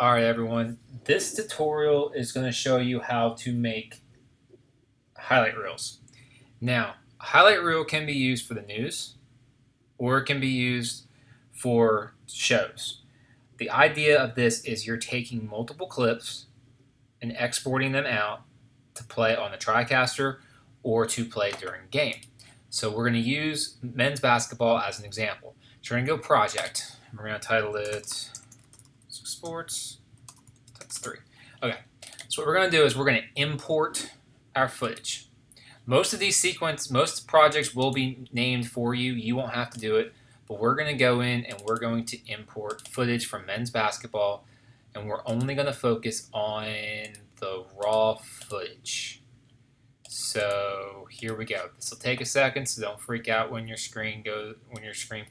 All right, everyone. This tutorial is going to show you how to make highlight reels. Now, a highlight reel can be used for the news or it can be used for shows. The idea of this is you're taking multiple clips and exporting them out to play on the TriCaster or to play during a game. So we're going to use men's basketball as an example. So we're going to go project. We're going to title it Sports. That's 3. Okay, so what we're going to do is we're going to import our footage. Most projects will be named for you. You won't have to do it, but we're going to go in and we're going to import footage from men's basketball, and we're only going to focus on the raw footage. So here we go. This will take a second, so don't freak out when your screen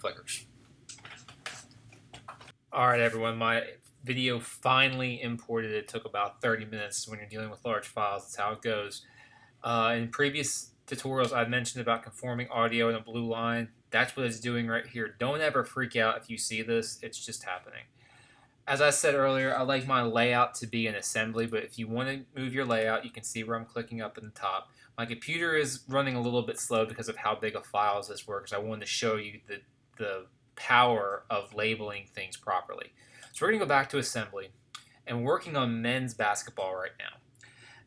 flickers. All right, everyone, my video finally imported. It took about 30 minutes. When you're dealing with large files, that's how it goes. In previous tutorials, I've mentioned about conforming audio in a blue line. That's what it's doing right here. Don't ever freak out if you see this. It's just happening. As I said earlier, I like my layout to be an assembly, but if you want to move your layout, you can see where I'm clicking up in the top. My computer is running a little bit slow because of how big of files this works. I wanted to show you the power of labeling things properly. So we're going to go back to assembly and working on men's basketball right now.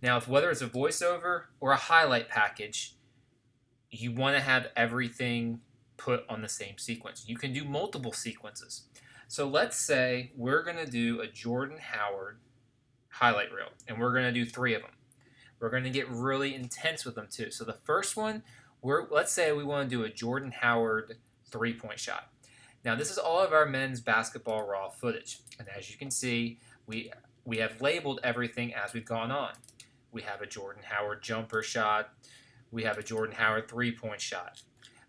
Now, whether it's a voiceover or a highlight package, you want to have everything put on the same sequence. You can do multiple sequences. So let's say we're going to do a Jordan Howard highlight reel, and we're going to do 3 of them. We're going to get really intense with them too. So the first one, let's say we want to do a Jordan Howard 3-point shot. Now, this is all of our men's basketball raw footage. And as you can see, we have labeled everything as we've gone on. We have a Jordan Howard jumper shot. We have a Jordan Howard 3-point shot.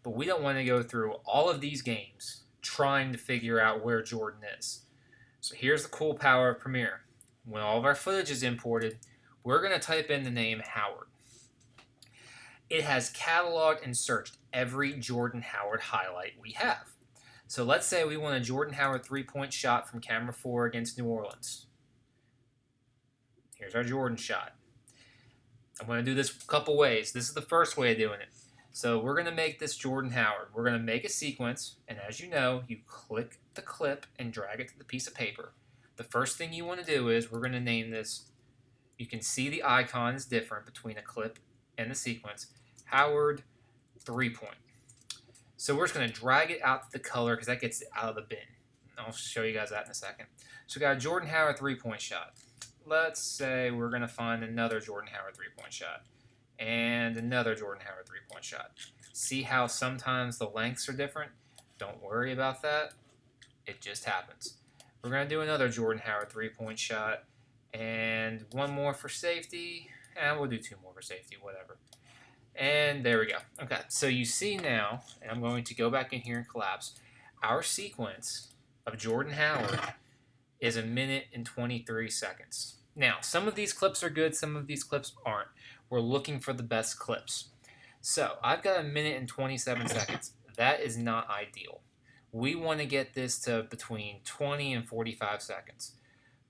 But we don't want to go through all of these games trying to figure out where Jordan is. So here's the cool power of Premiere. When all of our footage is imported, we're going to type in the name Howard. It has cataloged and searched every Jordan Howard highlight we have. So let's say we want a Jordan Howard 3-point shot from camera 4 against New Orleans. Here's our Jordan shot. I'm going to do this a couple ways. This is the first way of doing it. So we're going to make this Jordan Howard. We're going to make a sequence, and as you know, you click the clip and drag it to the piece of paper. The first thing you want to do is we're going to name this. You can see the icon is different between a clip and the sequence. Howard 3-point. So we're just going to drag it out to the color because that gets it out of the bin. I'll show you guys that in a second. So we got a Jordan Howard 3-point shot. Let's say we're going to find another Jordan Howard 3-point shot. And another Jordan Howard 3-point shot. See how sometimes the lengths are different? Don't worry about that. It just happens. We're going to do another Jordan Howard 3-point shot. And one more for safety. And we'll do 2 more for safety, whatever. And there we go. Okay, so you see now, and I'm going to go back in here and collapse, our sequence of Jordan Howard is 1 minute and 23 seconds. Now, some of these clips are good, some of these clips aren't. We're looking for the best clips. So, I've got 1 minute and 27 seconds. That is not ideal. We want to get this to between 20 and 45 seconds.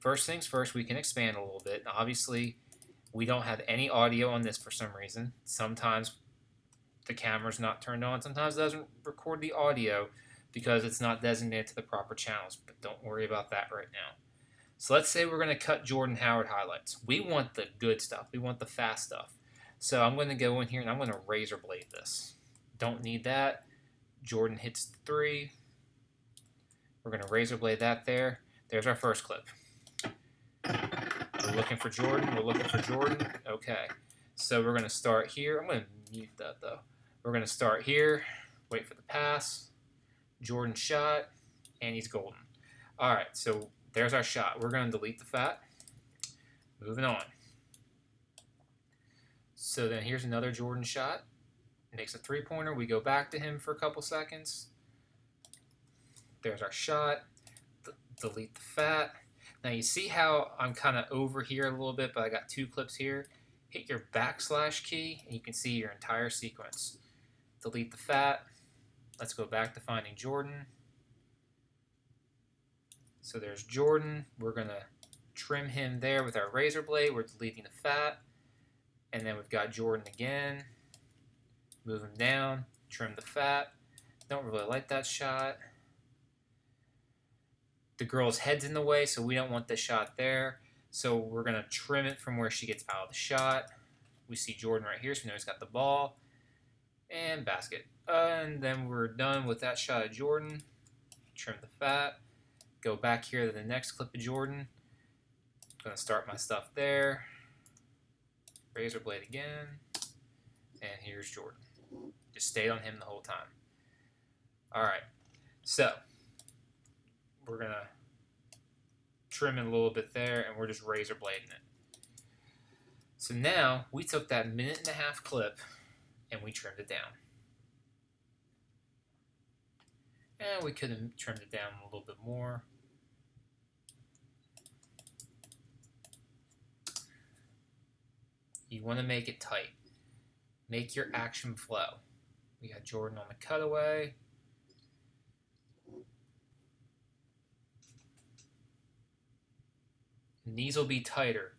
First things first, we can expand a little bit. Obviously, we don't have any audio on this for some reason. Sometimes the camera's not turned on. Sometimes it doesn't record the audio because it's not designated to the proper channels. But don't worry about that right now. So let's say we're going to cut Jordan Howard highlights. We want the good stuff. We want the fast stuff. So I'm going to go in here and I'm going to razor blade this. Don't need that. Jordan hits 3. We're going to razor blade that there. There's our first clip. We're looking for Jordan. We're looking for Jordan. Okay. So we're going to start here. I'm going to mute that though. We're going to start here. Wait for the pass. Jordan shot. And he's golden. All right. So there's our shot. We're going to delete the fat. Moving on. So then here's another Jordan shot. Makes a 3-pointer. We go back to him for a couple seconds. There's our shot. Delete the fat. Now you see how I'm kind of over here a little bit, but I got 2 clips here. Hit your backslash key, and you can see your entire sequence. Delete the fat. Let's go back to finding Jordan. So there's Jordan. We're going to trim him there with our razor blade. We're deleting the fat. And then we've got Jordan again. Move him down, trim the fat. Don't really like that shot. The girl's head's in the way, so we don't want the shot there. So we're going to trim it from where she gets out of the shot. We see Jordan right here, so we know he's got the ball. And basket. And then we're done with that shot of Jordan. Trim the fat. Go back here to the next clip of Jordan. I'm going to start my stuff there. Razor blade again. And here's Jordan. Just stayed on him the whole time. Alright. So, we're going to trim it a little bit there, and we're just razor blading it. So now, we took that 1.5-minute clip, and we trimmed it down. And we could have trimmed it down a little bit more. You want to make it tight. Make your action flow. We got Jordan on the cutaway. And these will be tighter.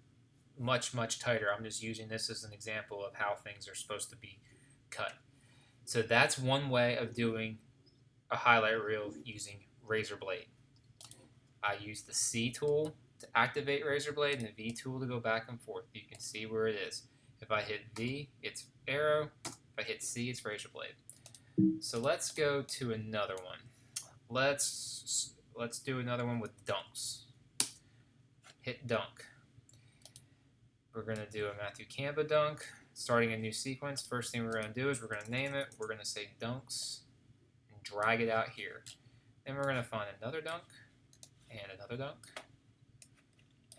Much, much tighter. I'm just using this as an example of how things are supposed to be cut. So that's one way of doing a highlight reel using razor blade. I use the C tool to activate razor blade and the V tool to go back and forth. You can see where it is. If I hit V, it's arrow. If I hit C, it's razor blade. So let's go to another one. Let's do another one with dunks. Hit dunk. We're going to do a Matthew Kamba dunk. Starting a new sequence. First thing we're going to do is we're going to name it. We're going to say dunks and drag it out here. Then we're going to find another dunk and another dunk.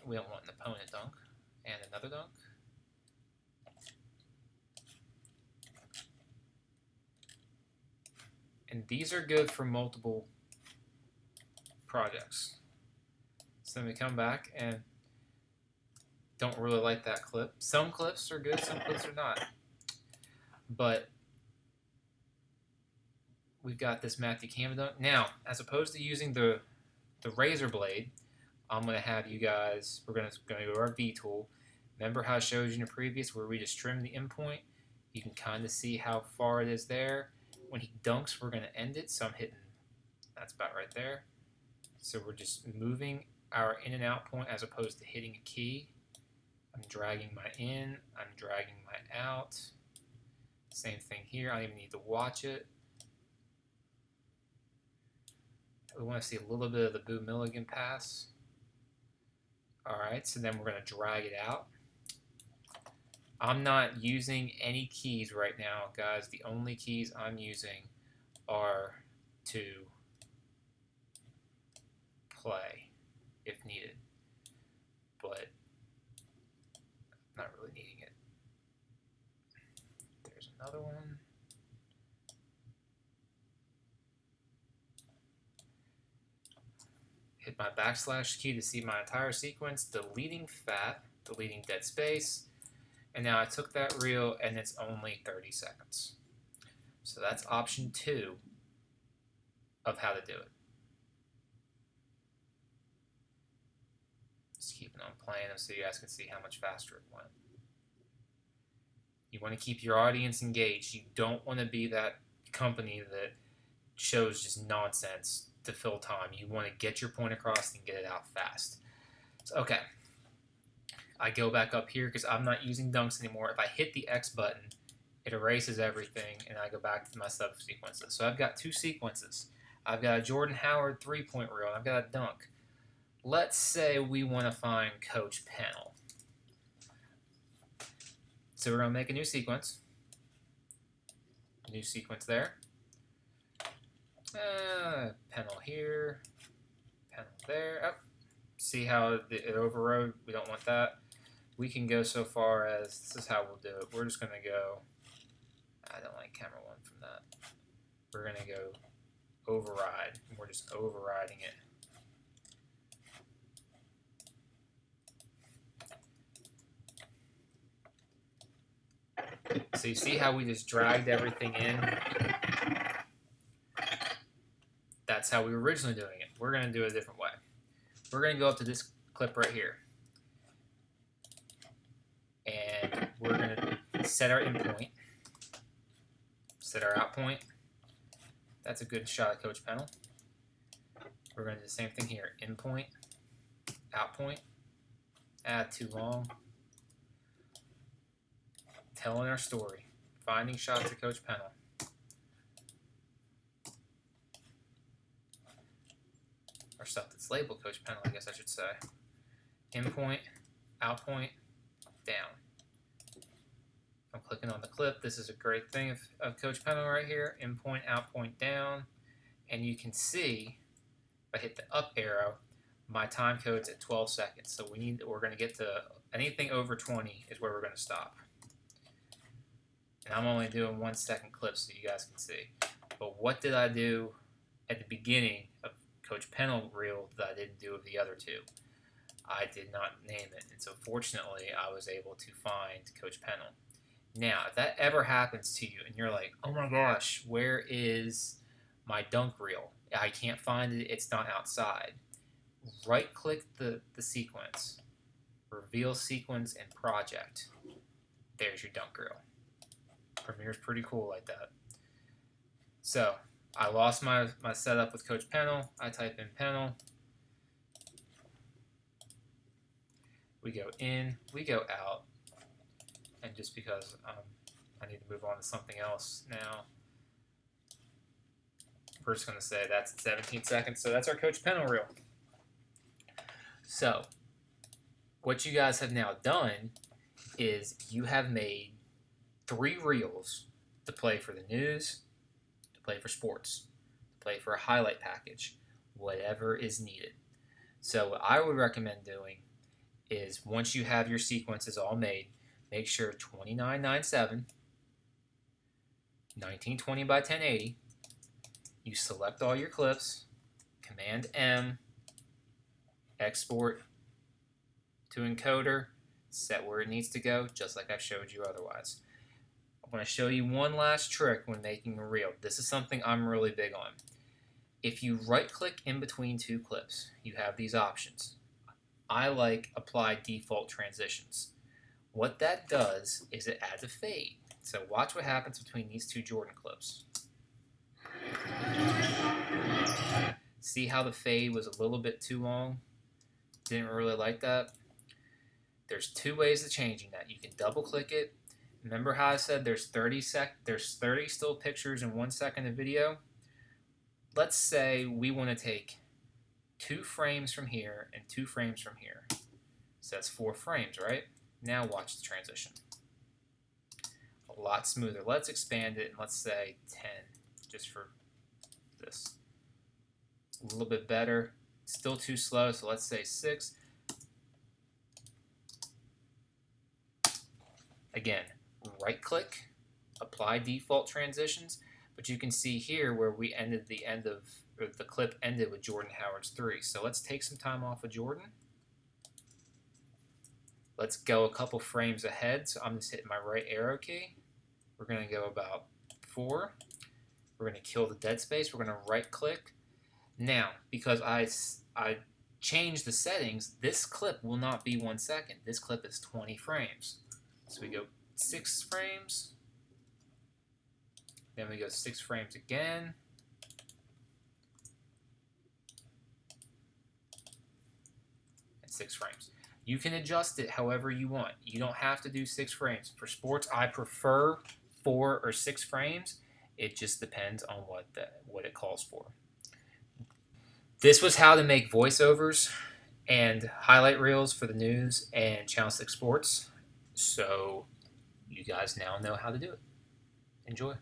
We don't want an opponent dunk. And another dunk. And these are good for multiple projects. So then we come back and don't really like that clip. Some clips are good, some clips are not. But we've got this Matthew Kamba dunk. Now, as opposed to using the razor blade, I'm going to have you guys, we're going to go to our V tool. Remember how I showed you in the previous where we just trimmed the end point? You can kind of see how far it is there. When he dunks, we're going to end it. So I'm hitting, that's about right there. So we're just moving our in and out point as opposed to hitting a key. I'm dragging my in, I'm dragging my out. Same thing here, I don't even need to watch it. We want to see a little bit of the Boo Milligan pass. Alright, so then we're going to drag it out. I'm not using any keys right now, guys. The only keys I'm using are to play if needed. But I'm not really needing it. There's another one. Hit my backslash key to see my entire sequence, deleting fat, deleting dead space. And now I took that reel and it's only 30 seconds. So that's option 2 of how to do it. Just keeping on playing so you guys can see how much faster it went. You want to keep your audience engaged. You don't want to be that company that shows just nonsense to fill time. You want to get your point across and get it out fast. So, okay. I go back up here because I'm not using dunks anymore. If I hit the X button, it erases everything, and I go back to my sub-sequences. So I've got 2 sequences. I've got a Jordan Howard 3-point reel, and I've got a dunk. Let's say we want to find Coach Pennell. So we're going to make a new sequence. New sequence there. Pennell here. Pennell there. Oh, see how it overrode? We don't want that. We can go so far as, this is how we'll do it. We're just going to go, I don't like camera 1 from that. We're going to go override. And we're just overriding it. So you see how we just dragged everything in? That's how we were originally doing it. We're going to do it a different way. We're going to go up to this clip right here. we're going to set our in point, set our out point. That's a good shot at Coach Pennell. We're going to do the same thing here. In point, out point. Too long. Telling our story. Finding shots at Coach Pennell. Or stuff that's labeled Coach Pennell, I guess I should say. In point, out point, down. I'm clicking on the clip. This is a great thing of Coach Pennell right here. In point, out point, down. And you can see, if I hit the up arrow, my time code's at 12 seconds. So we're going to get to anything over 20 is where we're going to stop. And I'm only doing 1 second clips so you guys can see. But what did I do at the beginning of Coach Pennell reel that I didn't do of the other two? I did not name it. And so fortunately, I was able to find Coach Pennell. Now, if that ever happens to you and you're like, oh my gosh, where is my dunk reel? I can't find it. It's not outside. Right-click the sequence. Reveal sequence and project. There's your dunk reel. Premiere's pretty cool like that. So, I lost my setup with Coach Pennell. I type in Pennell. We go in, we go out. And just because I need to move on to something else now, we're just going to say that's 17 seconds. So that's our Coach Pennell reel. So, what you guys have now done is you have made 3 reels to play for the news, to play for sports, to play for a highlight package, whatever is needed. So what I would recommend doing is once you have your sequences all made, make sure 2997, 1920 by 1080, you select all your clips, Command M, export to encoder, set where it needs to go, just like I showed you otherwise. I'm going to show you one last trick when making a reel. This is something I'm really big on. If you right-click in between 2 clips, you have these options. I like Apply Default Transitions. What that does is it adds a fade. So watch what happens between these 2 Jordan clips. See how the fade was a little bit too long? Didn't really like that. There's 2 ways of changing that. You can double click it. Remember how I said there's 30 still pictures and 1 second of video? Let's say we want to take 2 frames from here and 2 frames from here. So that's 4 frames, right? Now watch the transition. A lot smoother. Let's expand it and let's say 10 just for this. A little bit better. Still too slow, so let's say 6. Again, right-click, apply default transitions, but you can see here where we ended the clip ended with Jordan Howard's 3. So let's take some time off of Jordan. Let's go a couple frames ahead. So I'm just hitting my right arrow key. We're going to go about 4. We're going to kill the dead space. We're going to right-click. Now, because I changed the settings, this clip will not be 1 second. This clip is 20 frames. So we go 6 frames. Then we go 6 frames again. And 6 frames. You can adjust it however you want. You don't have to do 6 frames. For sports, I prefer 4 or 6 frames. It just depends on what it calls for. This was how to make voiceovers and highlight reels for the news and Channel 6 Sports. So you guys now know how to do it. Enjoy.